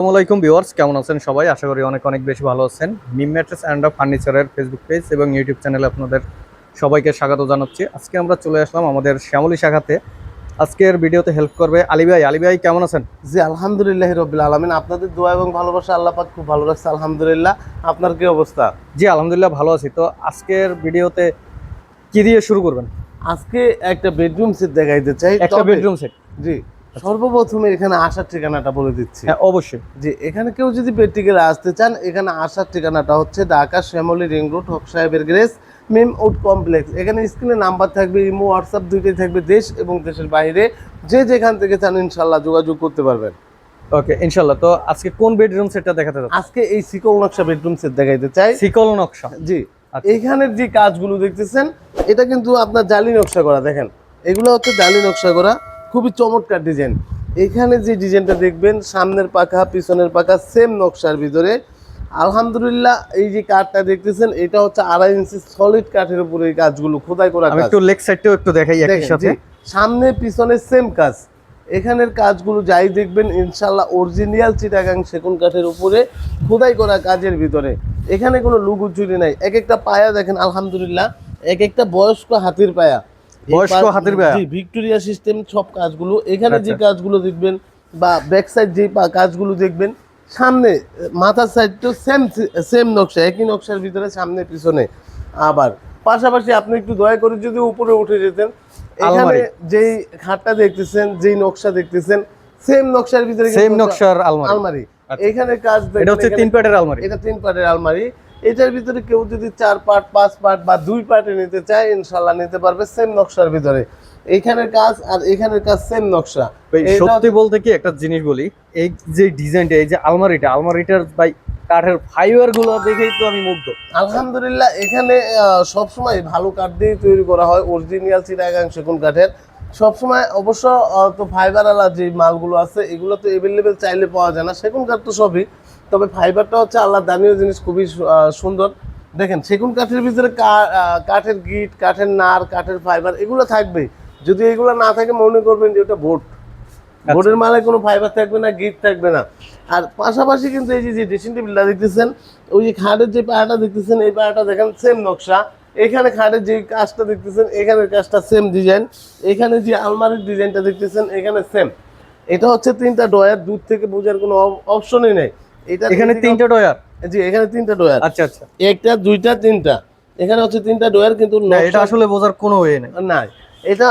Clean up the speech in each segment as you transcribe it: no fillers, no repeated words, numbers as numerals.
আসসালামু আলাইকুম ভিউয়ার্স, কেমন আছেন সবাই? আশা করি অনেক অনেক বেশি ভালো আছেন। মিম ম্যাট্রেস অ্যান্ড ফার্নিচারের ফেসবুক পেজ এবং ইউটিউব চ্যানেলে আপনাদের সবাইকে স্বাগত জানাচ্ছি। আজকে আমরা চলে আসলাম আমাদের শ্যামলী শাখাতে। আজকের ভিডিওতে হেল্প করবে আলী ভাই। আলী ভাই কেমন আছেন? জি আলহামদুলিল্লাহ রবিল আলমিন, আপনাদের দোয়া এবং ভালোবাসা আল্লাহ পাক খুব ভালো রাখছে আলহামদুলিল্লাহ। আপনার কি অবস্থা? জি আলহামদুলিল্লাহ ভালো আছি। তো আজকের ভিডিওতে কি দিয়ে শুরু করবেন? আজকে একটা বেডরুম সেট দেখাইতে চাই। একটা বেডরুম সেট? জি, সর্বপ্রথমে এখানে আসার ঠিকানাটা বলে দিচ্ছি। হ্যাঁ অবশ্যই। জি, এখানে কেউ যদি বেডটিকে আসতে চান, এখানে আসার ঠিকানাটা হচ্ছে ঢাকা শ্যামলী রিং রোড, হক সাহেবের গ্রেস, মিম উড কমপ্লেক্স। এখানে স্ক্রিনে নাম্বার থাকবে, ইমো হোয়াটসঅ্যাপ দুইটাই থাকবে। দেশ এবং দেশের বাইরে যে যেখান থেকে চান ইনশাল্লাহ যোগাযোগ করতে পারবেন। ওকে ইনশাল্লাহ। তো আজকে কোন বেডরুম সেটটা দেখাতে যাচ্ছেন? আজকে এই সিকল নকশা বেডরুম সেট দেখাইতে চাই। সিকল নকশা? জি। আচ্ছা। এইখানের যে কাজগুলো দেখতেছেন এটা কিন্তু আপনার জালি নকশা করা। দেখেন, এগুলো হচ্ছে জালি নকশা করা, খুবই চমৎকার ডিজাইন। এখানে যে ডিজাইনটা দেখবেন, সামনের পাখা পিছনের পাখা সেম নকশার ভিতরে। আলহামদুলিল্লাহ, এই যে কাঠটা দেখতেছেন এটা হচ্ছে 2.5 ইঞ্চি সলিড কাঠের উপরে এই কাজগুলো খোদাই করা। আমি একটু লেগ সাইডটাও একটু দেখাই একই সাথে। সামনে পিছনে সেম কাজ। এখানের কাজগুলো যাই দেখবেন ইনশাল্লাহ অরিজিনাল চিটাগাং সেগুন কাঠের উপরে খোদাই করা কাজের ভিতরে। এখানে কোনো লুগু চুরি নাই। এক একটা পায়া দেখেন আলহামদুলিল্লাহ, এক একটা বয়স্ক হাতির পায়া। বয়স্ক হাতির পায়া? জি, ভিক্টোরিয়া সিস্টেম সব কাজগুলো। এখানে যে কাজগুলো দেখবেন বা ব্যাক সাইড যে কাজগুলো দেখবেন, সামনে মাথার সাইডটাও সেম সেম নকশা, একই নকশার ভিতরে সামনে পিছনে। আবার পাশাপাশি আপনি একটু দয়া করে যদি উপরে উঠে যেতেন, এখানে যেই খাটটা দেখতেছেন, যেই নকশা দেখতেছেন, সেম নকশার ভিতরে সেম নকশার আলমারি। এখানে কাজ দেখেন, এটা হচ্ছে 3 পার্টের আলমারি। এটা 3 পার্টের আলমারি। এটার ভিতরে কেউ যদি 4 পার্ট 5 পার্ট বা 2 পার্টে নিতে চায় ইনশাআল্লাহ নিতে পারবে সেম নকশার ভিতরে। এইখানের কাজ আর এখানের কাজ সেম নকশা। সত্যি বলতে কি একটা জিনিস বলি, এই যে ডিজাইনটা, এই যে আলমারিটার ভাই কাঠের ফাইবার গুলো দেখেই তো আমি মুগ্ধ। আলহামদুলিল্লাহ, এখানে সবসময় ভালো কাঠ দিয়ে তৈরি করা হয়, অরিজিনাল চিটাগাং সেগুন কাঠের সবসময়। অবশ্য তো ফাইবার আলা যে মালগুলো আছে এগুলো তো অ্যাভেলেবেল চাইলে পাওয়া যায় না, সেগুন কাঠ তো সবই। তবে ফাইবারটা হচ্ছে আল্লাহ দানীয় জিনিস, খুবই সুন্দর। দেখেন, সেগুন কাঠের ভিতরে কাঠের গিট, কাঠের নার, কাঠের ফাইবার এগুলো থাকবে। যদি এগুলো না থাকে মনে করবেন যে ওটা বোর্ড। বোর্ডের মালে কোনো ফাইবার থাকবে না, গিট থাকবে না। আর পাশাপাশি কিন্তু এই যে ড্রেসিং টেবিলটা দেখতেছেন, ওই যে খাটের যে পায়াটা দেখতেছেন, এই পায়াটা দেখেন সেম নকশা। এখানে খাটের যে কাজটা দেখতেছেন, এখানের কাজটা সেম ডিজাইন। এখানে যে আলমারির ডিজাইনটা দেখতেছেন, এখানে সেম। এটা হচ্ছে 3টা ডয়ার, দূর থেকে বোঝার কোনো অপশনই নেই। এটা এখানে 3টা ডয়ার? জি, এখানে 3টা ডয়ার। আচ্ছা আচ্ছা, একটা দুইটা তিনটা, এখানে হচ্ছে 3টা ডয়ার, কিন্তু এটা আসলে বোঝার কোনো ওয়ে নেই। নাই। এটা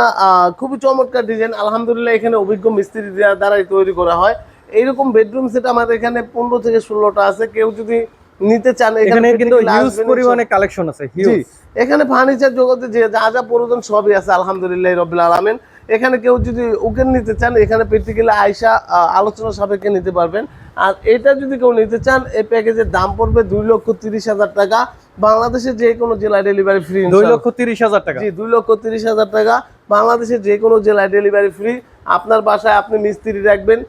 খুবই চমৎকার ডিজাইন আলহামদুলিল্লাহ। এখানে অভিজ্ঞ মিস্ত্রি দ্বারাই তৈরি করা হয়। এইরকম বেডরুম সেট আমাদের এখানে 15 থেকে 16টা আছে। কেউ যদি নিতে চান, এখানে কিন্তু হিউজ পরিমাণে কালেকশন আছে। জি, এখানে ফার্নিচার জগতে যে যা যা প্রয়োজন সবই আছে আলহামদুলিল্লাহ রাব্বিল আলামিন। এখানে কেউ যদি ওকে নিতে চান, এখানে প্র্যাকটিক্যালি আয়সা আলোচনা সাপেক্ষে নিতে পারবেন। আর এটা যদি কেউ নিতে চান, এই প্যাকেজের দাম পড়বে 2,30,000 টাকা। বাংলাদেশের যে কোনো জেলায় ডেলিভারি ফ্রি। 2,30,000 টাকা? জি, 2,30,000 টাকা। বাংলাদেশের যে কোনো জেলায় ডেলিভারি ফ্রি। আপনার বাসায় আপনি মিস্ত্রি রাখবেন,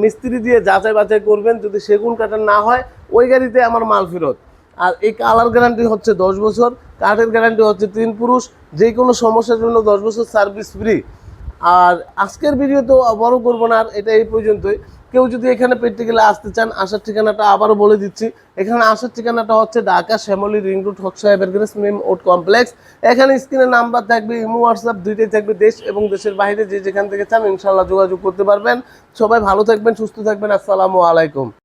মিস্ত্রি দিয়ে যাচাই বাছাই করবেন, যদি সেগুন কাঠের না হয় ওই গাড়িতে আমার মাল ফেরত। আর এই কালার গ্যারান্টি হচ্ছে 10 বছর, কাঠের গ্যারান্টি হচ্ছে 3 পুরুষ। যে কোনো সমস্যার জন্য 10 বছর সার্ভিস ফ্রি। আর আজকের ভিডিও তো বড় করবো না, আর এটা এই পর্যন্তই। কেউ যদি এখানে প্র্যাকটিক্যালি আসতে চান, আসার ঠিকানাটা আবারও বলে দিচ্ছি। এখানে আসার ঠিকানাটা হচ্ছে ঢাকা শ্যামলী রিং রোড, হক সাহেবের গ্রেস, মিম উড কমপ্লেক্স। এখানে স্ক্রিনে নাম্বার থাকবে, ইমো হোয়াটসঅ্যাপ দুইটাই থাকবে। দেশ এবং দেশের বাইরে যে যেখান থেকে চান ইনশাল্লাহ যোগাযোগ করতে পারবেন। সবাই ভালো থাকবেন, সুস্থ থাকবেন। আসসালামু আলাইকুম।